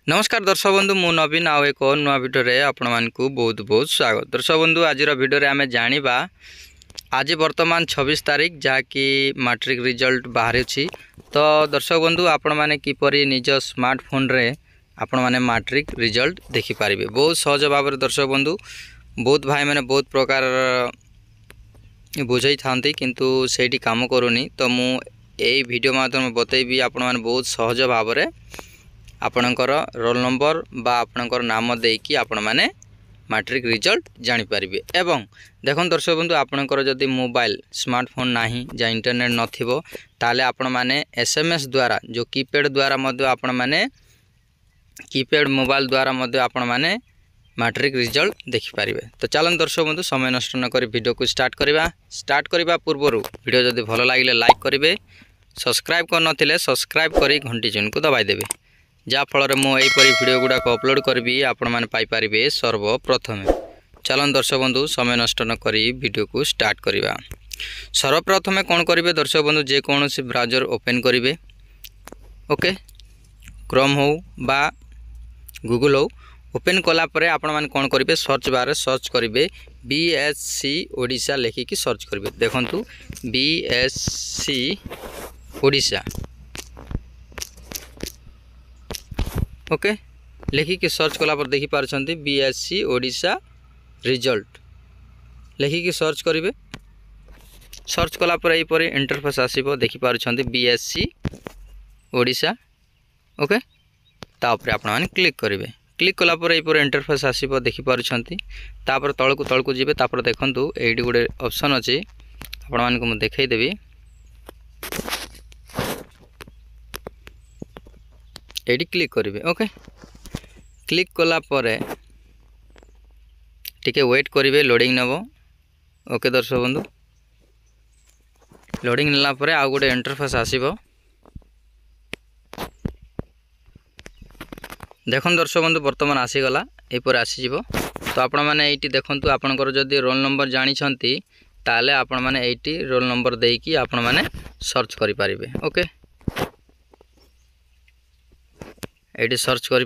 नमस्कार दर्शक बंधु मु नवीन आउ एक नुआ भिडियो आपण मानकु बहुत बहुत स्वागत। दर्शक बंधु आज भिडियो आम जाना आज वर्तमान 26 तारीख जहाँकि मैट्रिक रिजल्ट बाहर तो दर्शक बंधु आपण मैंने किपरि निज स्मार्टफोन रे आपण मैंने मैट्रिक रिजल्ट देखिपारे बहुत सहज भाव में। दर्शक बंधु बहुत भाई मैंने बहुत प्रकार बुझे था किंतु सेठी काम करूनी तो मु यही वीडियो माध्यम बतैबी आपण मैंने बहुत सहज भाव में आपणकर रोल नंबर बा आपणकर नाम देकी आपण माने मैट्रिक रिजल्ट जानि पारिबे। एवं देखन दर्शक बंधु आपणकर जदि मोबाइल स्मार्टफोन नाही जा इंटरनेट नथिबो ताले आपण माने एसएमएस द्वारा जो कीपैड द्वारा मध्य आपण माने कीपैड मोबाइल द्वारा मध्य आपण माने मैट्रिक रिजल्ट देखि पारिबे। तो चलन दर्शक बंधु समय नष्ट न करी वीडियो को स्टार्ट करबा पूर्व वीडियो जदि भलो लागिले लाइक करिवे, सब्सक्राइब कर नथिले सब्सक्राइब करी घंटी चिन्ह को दबाई देबे जा फल मुझे वीडियो गुड़ाक अपलोड करी आपण मैंने पाइपर सर्वप्रथम। चलन दर्शक बंधु समय नष्ट न करी वीडियो को स्टार्ट करवा। सर्वप्रथम कौन करेंगे दर्शक बंधु जेकोसी ब्राउजर ओपन करेंगे ओके क्रोम हो बा गूगल हो ओपन कलापर आपण मैंने कौन करेंगे सर्च बार सर्च करेंगे बीएससी ओडिशा लिखिकी सर्च करेंगे। देखु बीएससी ओडिशा ओके लिखिकी सर्च कलापर देखिपारे बीएससी ओडिशा रिजल्ट लिखिकी सर्च करेंगे। सर्च कलापर यहीपर इंटरफेस आसो देखिपारे बीएससी ओडिशा ओके तापर आपण मैंने क्लिक करेंगे। क्लिक कलापर यहीपर इंटरफेस आसो देखिपारे तापर तलकू जी तापर देखूँ ये गोटे ऑप्शन अच्छी आपण मानक मुझे देखईदेवी ये क्लिक करेंगे ओके क्लिक कलापर टिके वेट करेंगे लोडिंग नब ओके दर्शक बंधु लोडिंग नेला परे आउ गोटे इंटरफेस आसीबो। देखो दर्शक बंधु वर्तमान आसीगला यहीपर आसीजिवो तो आपण मैंने ये देखु आपणकर जदि रोल नंबर जानी ताले आपण मैंने ये रोल नंबर देकी आपण मैंने सर्च करें ओके ये सर्च करें।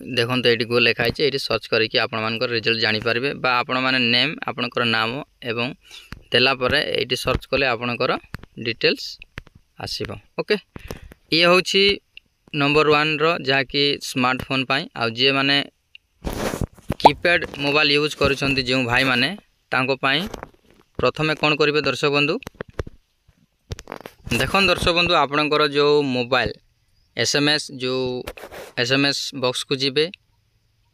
देखो ये गो लिखाई ये सर्च करके आपण रिजल्ट जानीपारे बा आपण मैंने नेम आपणकर नाम एवं देलापर ये सर्च कले आपणकर डिटेल्स आसीबो ओके। ये हूँ नंबर 1 रो जहाँकि स्मार्टफोन पाई आ जे माने कीपैड मोबाइल यूज करुछंती जो भाई माने तांको पाई प्रथमे कौन करेंगे दर्शक बंधु देखो दर्शक बंधु आपणकर जो मोबाइल एसएमएस बॉक्स को जीवे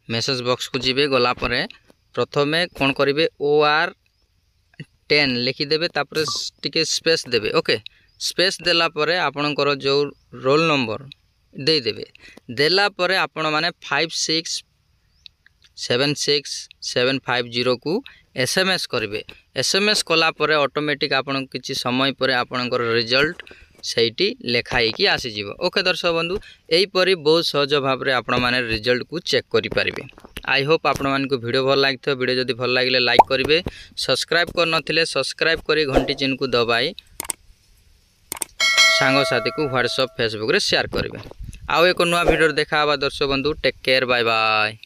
मेसेज बॉक्स को जीवे गला परे प्रथमे कौन करेंगे OR10 लिखिदेवे तापर टिके स्पेस देवे ओके स्पेस देला परे आपणकर जो रोल नंबर देदेवे देला परे आपण माने 5676750 को एसएमएस करेंगे। एसएमएस कला परे ऑटोमेटिक आपण किछि समय परे आपणकर रिजल्ट सेठी लेखाई आसीजिवो ओके दर्शक बंधु यहीपरि बहुत सहज भाव में आपण माने रिजल्ट को चेक करि पारिबे। आई होप आपण मानकु वीडियो भल लागिथो वीडियो जदि भल लागिले लाइक करिवे, सब्सक्राइब कर नथिले सब्सक्राइब करी घंटी चिन्ह को दबाई सांग साथी को व्हाट्सएप फेसबुक रे शेयर करिवे। आउ एक नुआ वीडियो देखा दर्शक बंधु टेक केयर बाय बाय।